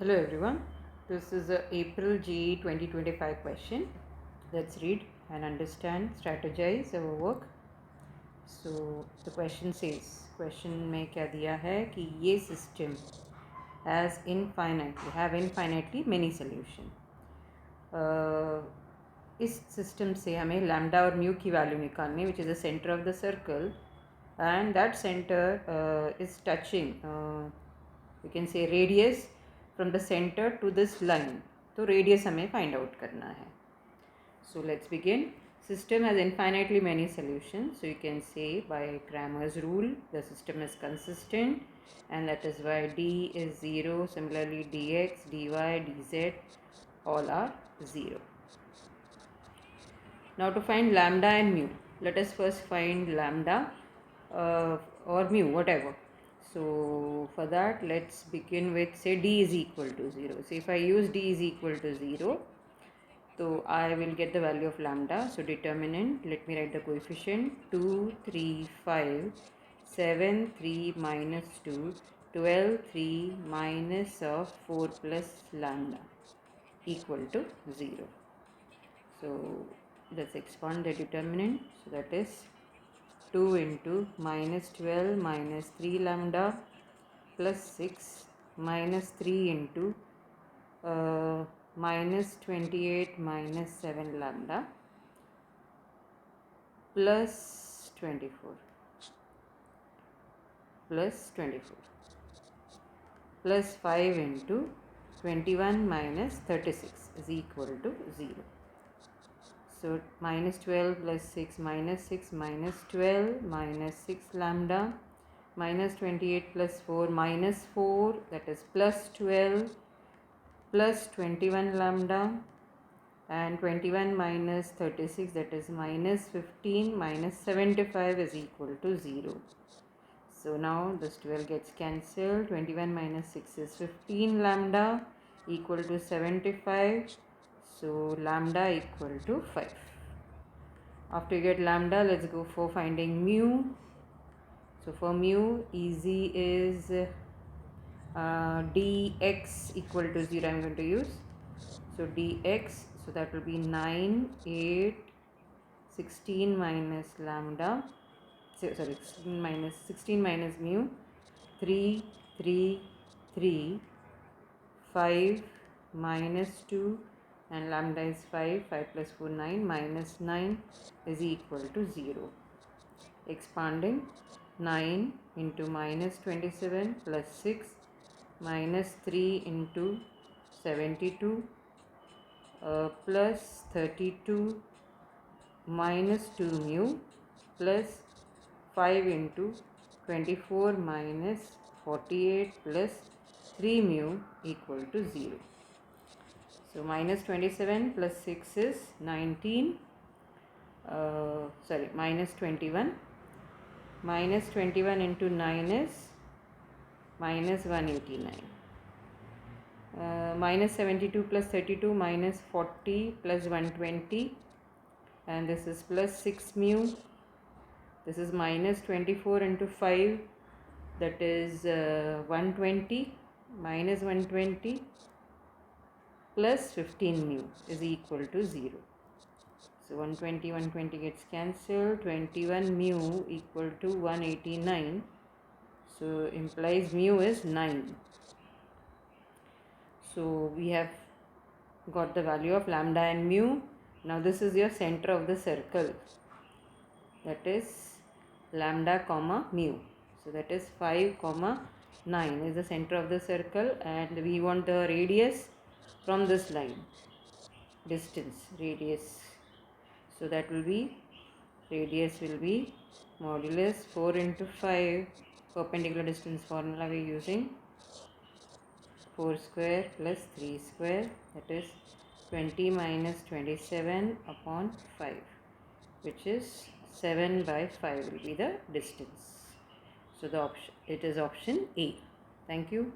Hello everyone, this is a April GE 2025 question. Let's read and understand, strategize our work. So the question says, question में क्या दिया है कि ये system have infinitely many solution. इस system से हमें lambda और mu की value निकालनी, which is the center of the circle, and that center is touching, you can say radius from the center to this line. तो radius हमें find out करना है. So let's begin. System has infinitely many solutions. So you can say by Cramer's rule, the system is consistent, and that is why d is 0. Similarly, dx, dy, dz all are 0. Now to find lambda and mu, let us first find lambda or mu, whatever. So for that, let's begin with, say, d is equal to 0. So if I use d is equal to 0, so I will get the value of lambda. So determinant, let me write the coefficient: 2, 3, 5, 7, 3 minus 2, 12, 3 minus of 4 plus lambda equal to 0. So let's expand the determinant. So that is 2 into minus 12 minus 3 lambda plus 6 minus 3 into minus 28 minus 7 lambda plus 24 plus 5 into 21 minus 36 is equal to 0. So minus 12 plus 6 minus 12 minus 6 lambda minus 28 plus 4 minus 4, that is plus 12 plus 21 lambda, and 21 minus 36, that is minus 15 minus 75 is equal to 0. So now this 12 gets cancelled. 21 minus 6 is 15 lambda equal to 75. So lambda equal to 5. After you get lambda, let's go for finding mu. So for mu, easy is dx equal to 0 I am going to use. So dx, so that will be 9, 8, 16 minus lambda, sorry, 16 minus mu, 3, 3, 3, 5 minus 2, and lambda is 5, 5 plus 4, 9, minus 9 is equal to 0. Expanding, 9 into minus 27 plus 6 minus 3 into 72 plus 32 minus 2 mu plus 5 into 24 minus 48 plus 3 mu equal to 0. So minus 27 plus 6 is 19, minus 21. Minus 21 into 9 is minus 189. Minus 72 plus 32 minus 40 plus 120, and this is plus 6 mu. This is minus 24 into 5, that is 120, minus 120 plus 15 mu is equal to 0. So 120 gets cancelled. 21 mu equal to 189. So implies mu is 9. So we have got the value of lambda and mu. Now this is your center of the circle, that is lambda comma mu. So that is 5 comma 9 is the center of the circle, and we want the radius from this line, distance, radius. So that will be, radius will be modulus 4 into 5, perpendicular distance formula we are using, 4 square plus 3 square, that is 20 minus 27 upon 5, which is 7 by 5 will be the distance. So it is option A. Thank you.